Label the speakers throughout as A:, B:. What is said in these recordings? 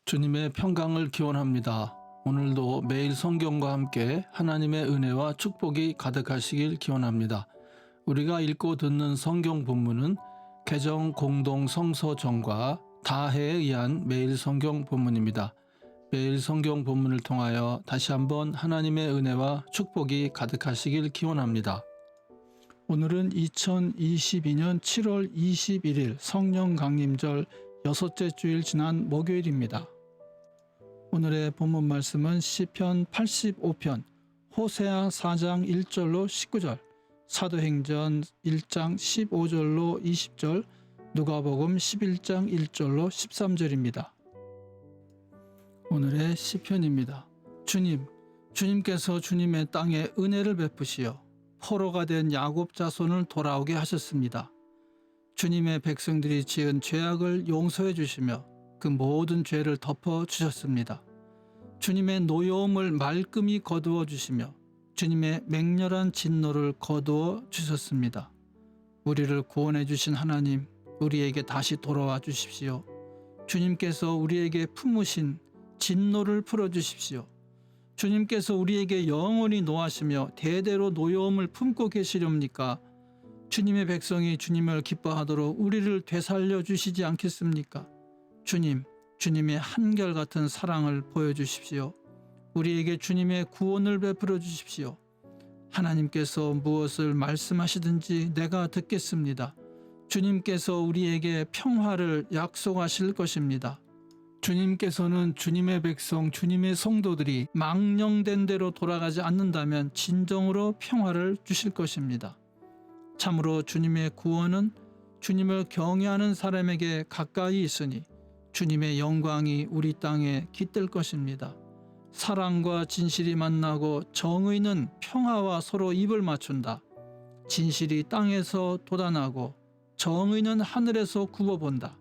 A: 주님의 평강을 기원합니다. 오늘도 매일 성경과 함께 하나님의 은혜와 축복이 가득하시길 기원합니다. 우리가 읽고 듣는 성경 본문은 개정 공동 성서정과 다해에 의한 매일 성경 본문입니다. 매일 성경 본문을 통하여 다시 한번 하나님의 은혜와 축복이 가득하시길 기원합니다. 오늘은 2022년 7월 21일 성령 강림절 여섯째 주일 지난 목요일입니다. 오늘의 본문 말씀은 시편 85편, 호세아 4장 1절로 19절, 사도행전 1장 15절로 20절, 누가복음 11장 1절로 13절입니다. 오늘의 시편입니다. 주님께서 주님의 땅에 은혜를 베푸시어 포로가 된 야곱 자손을 돌아오게 하셨습니다. 주님의 백성들이 지은 죄악을 용서해 주시며 그 모든 죄를 덮어 주셨습니다. 주님의 노여움을 말끔히 거두어 주시며 주님의 맹렬한 진노를 거두어 주셨습니다. 우리를 구원해 주신 하나님, 우리에게 다시 돌아와 주십시오. 주님께서 우리에게 품으신 진노를 풀어 주십시오. 주님께서 우리에게 영원히 노하시며 대대로 노여움을 품고 계시렵니까? 주님의 백성이 주님을 기뻐하도록 우리를 되살려 주시지 않겠습니까? 주님의 한결같은 사랑을 보여주십시오. 우리에게 주님의 구원을 베풀어 주십시오. 하나님께서 무엇을 말씀하시든지 내가 듣겠습니다. 주님께서 우리에게 평화를 약속하실 것입니다. 주님께서는 주님의 백성, 주님의 성도들이 망령된 대로 돌아가지 않는다면 진정으로 평화를 주실 것입니다. 참으로 주님의 구원은 주님을 경외하는 사람에게 가까이 있으니 주님의 영광이 우리 땅에 깃들 것입니다. 사랑과 진실이 만나고 정의는 평화와 서로 입을 맞춘다. 진실이 땅에서 돋아나고 정의는 하늘에서 굽어본다.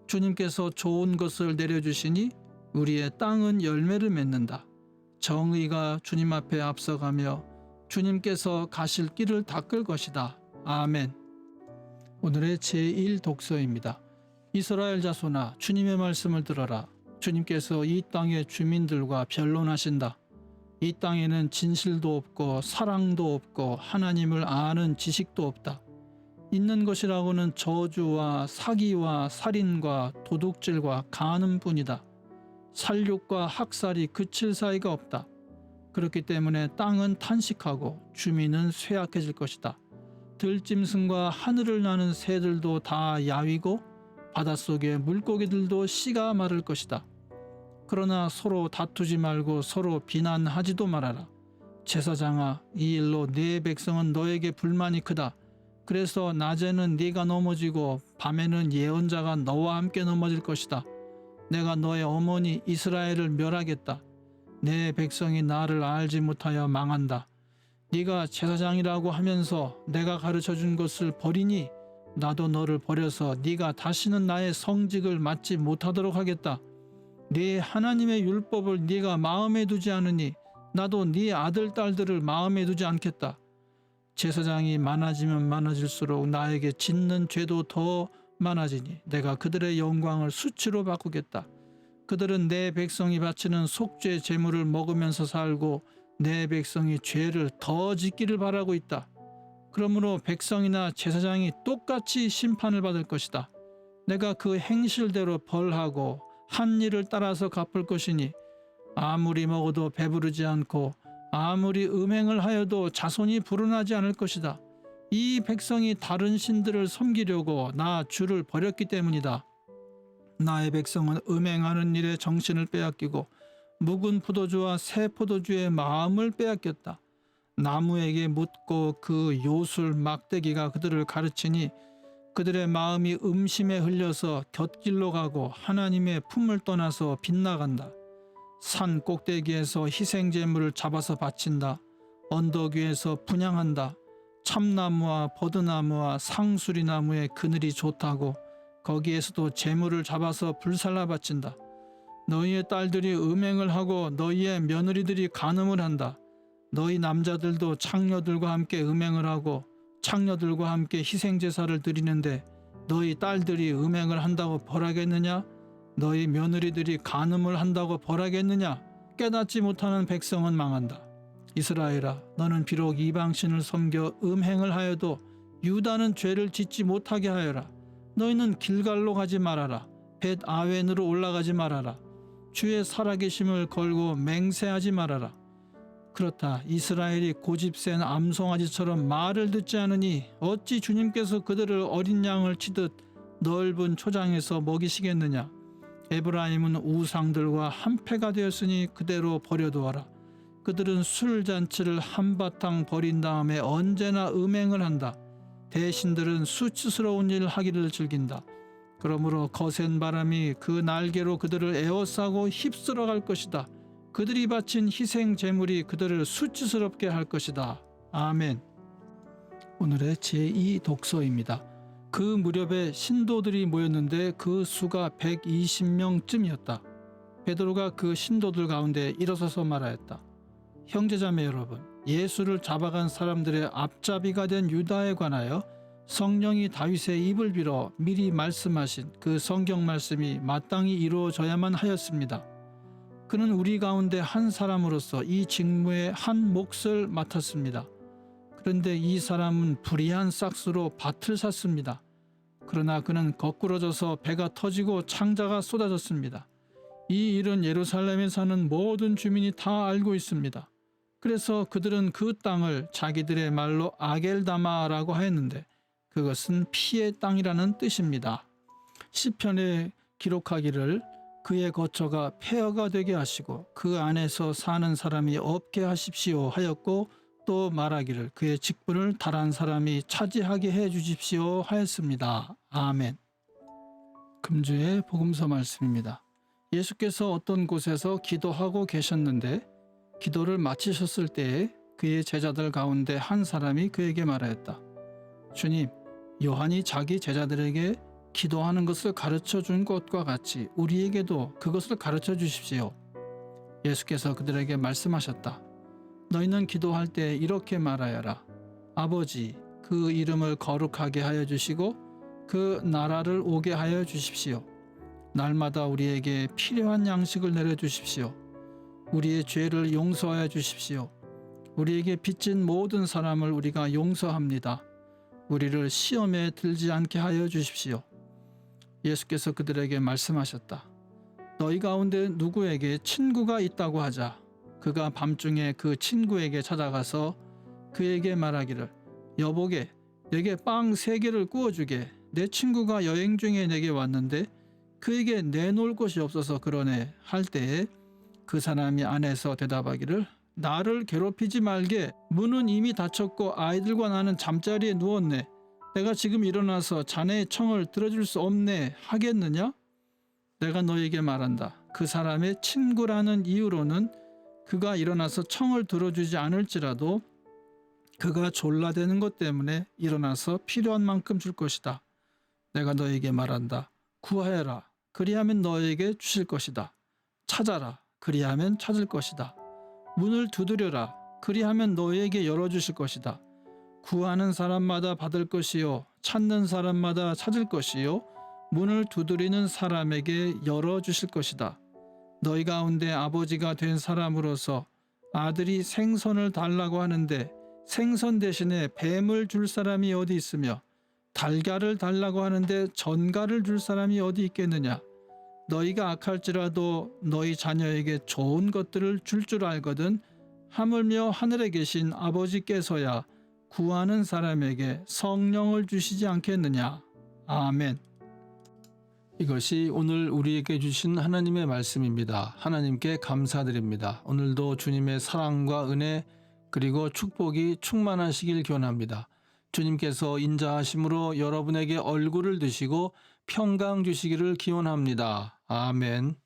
A: 주님께서 좋은 것을 내려주시니 우리의 땅은 열매를 맺는다. 정의가 주님 앞에 앞서가며 주님께서 가실 길을 닦을 것이다. 아멘. 오늘의 제1독서입니다. 이스라엘 자손아, 주님의 말씀을 들어라. 주님께서 이 땅의 주민들과 변론하신다. 이 땅에는 진실도 없고 사랑도 없고 하나님을 아는 지식도 없다. 있는 것이라고는 저주와 사기와 살인과 도둑질과 간음뿐이다. 살육과 학살이 그칠 사이가 없다. 그렇기 때문에 땅은 탄식하고 주민은 쇠약해질 것이다. 들짐승과 하늘을 나는 새들도 다 야위고 바닷속의 물고기들도 씨가 마를 것이다. 그러나 서로 다투지 말고 서로 비난하지도 말아라. 제사장아, 이 일로 네 백성은 너에게 불만이 크다. 그래서 낮에는 네가 넘어지고 밤에는 예언자가 너와 함께 넘어질 것이다. 내가 너의 어머니 이스라엘을 멸하겠다. 내 백성이 나를 알지 못하여 망한다. 네가 제사장이라고 하면서 내가 가르쳐준 것을 버리니 나도 너를 버려서 네가 다시는 나의 성직을 맡지 못하도록 하겠다. 네 하나님의 율법을 네가 마음에 두지 않으니 나도 네 아들 딸들을 마음에 두지 않겠다. 제사장이 많아지면 많아질수록 나에게 짓는 죄도 더 많아지니 내가 그들의 영광을 수치로 바꾸겠다. 그들은 내 백성이 바치는 속죄 제물을 먹으면서 살고 내 백성이 죄를 더 짓기를 바라고 있다. 그러므로 백성이나 제사장이 똑같이 심판을 받을 것이다. 내가 그 행실대로 벌하고 한 일을 따라서 갚을 것이니 아무리 먹어도 배부르지 않고 아무리 음행을 하여도 자손이 불어나지 않을 것이다. 이 백성이 다른 신들을 섬기려고 나 주를 버렸기 때문이다. 나의 백성은 음행하는 일에 정신을 빼앗기고 묵은 포도주와 새 포도주의 마음을 빼앗겼다. 나무에게 묻고 그 요술 막대기가 그들을 가르치니 그들의 마음이 음심에 흘려서 곁길로 가고 하나님의 품을 떠나서 빗나간다. 산 꼭대기에서 희생제물을 잡아서 바친다. 언덕 위에서 분향한다. 참나무와 버드나무와 상수리나무의 그늘이 좋다고 거기에서도 제물을 잡아서 불살라 바친다. 너희의 딸들이 음행을 하고 너희의 며느리들이 간음을 한다. 너희 남자들도 창녀들과 함께 음행을 하고 창녀들과 함께 희생제사를 드리는데 너희 딸들이 음행을 한다고 벌하겠느냐? 너희 며느리들이 간음을 한다고 벌하겠느냐? 깨닫지 못하는 백성은 망한다. 이스라엘아, 너는 비록 이방신을 섬겨 음행을 하여도 유다는 죄를 짓지 못하게 하여라. 너희는 길갈로 가지 말아라. 벳 아웬으로 올라가지 말아라. 주의 살아계심을 걸고 맹세하지 말아라. 그렇다. 이스라엘이 고집센 암송아지처럼 말을 듣지 않으니 어찌 주님께서 그들을 어린 양을 치듯 넓은 초장에서 먹이시겠느냐? 에브라임은 우상들과 한패가 되었으니 그대로 버려두어라. 그들은 술잔치를 한바탕 버린 다음에 언제나 음행을 한다. 대신들은 수치스러운 일 하기를 즐긴다. 그러므로 거센 바람이 그 날개로 그들을 에워싸고 휩쓸어 갈 것이다. 그들이 바친 희생 제물이 그들을 수치스럽게 할 것이다. 아멘. 오늘의 제2 독서입니다. 그 무렵에 신도들이 모였는데 그 수가 120명쯤이었다. 베드로가 그 신도들 가운데 일어서서 말하였다. 형제자매 여러분, 예수를 잡아간 사람들의 앞잡이가 된 유다에 관하여 성령이 다윗의 입을 빌어 미리 말씀하신 그 성경 말씀이 마땅히 이루어져야만 하였습니다. 그는 우리 가운데 한 사람으로서 이 직무의 한 몫을 맡았습니다. 그런데 이 사람은 불의한 싹수로 밭을 샀습니다. 그러나 그는 거꾸러져서 배가 터지고 창자가 쏟아졌습니다. 이 일은 예루살렘에 사는 모든 주민이 다 알고 있습니다. 그래서 그들은 그 땅을 자기들의 말로 아겔다마라고 하였는데 그것은 피의 땅이라는 뜻입니다. 시편에 기록하기를 그의 거처가 폐허가 되게 하시고 그 안에서 사는 사람이 없게 하십시오 하였고 또 말하기를 그의 직분을 다른 사람이 차지하게 해 주십시오 하였습니다. 아멘. 금주의 복음서 말씀입니다. 예수께서 어떤 곳에서 기도하고 계셨는데 기도를 마치셨을 때에 그의 제자들 가운데 한 사람이 그에게 말하였다. 주님, 요한이 자기 제자들에게 기도하는 것을 가르쳐 준 것과 같이 우리에게도 그것을 가르쳐 주십시오. 예수께서 그들에게 말씀하셨다. 너희는 기도할 때 이렇게 말하여라. 아버지, 그 이름을 거룩하게 하여 주시고 그 나라를 오게 하여 주십시오. 날마다 우리에게 필요한 양식을 내려주십시오. 우리의 죄를 용서하여 주십시오. 우리에게 빚진 모든 사람을 우리가 용서합니다. 우리를 시험에 들지 않게 하여 주십시오. 예수께서 그들에게 말씀하셨다. 너희 가운데 누구에게 친구가 있다고 하자. 그가 밤중에 그 친구에게 찾아가서 그에게 말하기를 여보게 내게 빵 3개를 구워주게. 내 친구가 여행 중에 내게 왔는데 그에게 내놓을 곳이 없어서 그러네 할 때에 그 사람이 안에서 대답하기를 나를 괴롭히지 말게. 문은 이미 닫혔고 아이들과 나는 잠자리에 누웠네. 내가 지금 일어나서 자네의 청을 들어줄 수 없네 하겠느냐? 내가 너에게 말한다. 그 사람의 친구라는 이유로는 그가 일어나서 청을 들어주지 않을지라도 그가 졸라대는 것 때문에 일어나서 필요한 만큼 줄 것이다. 내가 너에게 말한다. 구하여라. 그리하면 너에게 주실 것이다. 찾아라. 그리하면 찾을 것이다. 문을 두드려라. 그리하면 너에게 열어주실 것이다. 구하는 사람마다 받을 것이요 찾는 사람마다 찾을 것이요 문을 두드리는 사람에게 열어주실 것이다. 너희 가운데 아버지가 된 사람으로서 아들이 생선을 달라고 하는데 생선 대신에 뱀을 줄 사람이 어디 있으며 달걀을 달라고 하는데 전갈을 줄 사람이 어디 있겠느냐? 너희가 악할지라도 너희 자녀에게 좋은 것들을 줄 알거든 하물며 하늘에 계신 아버지께서야 구하는 사람에게 성령을 주시지 않겠느냐? 아멘. 이것이 오늘 우리에게 주신 하나님의 말씀입니다. 하나님께 감사드립니다. 오늘도 주님의 사랑과 은혜 그리고 축복이 충만하시길 기원합니다. 주님께서 인자하심으로 여러분에게 얼굴을 드시고 평강 주시기를 기원합니다. 아멘.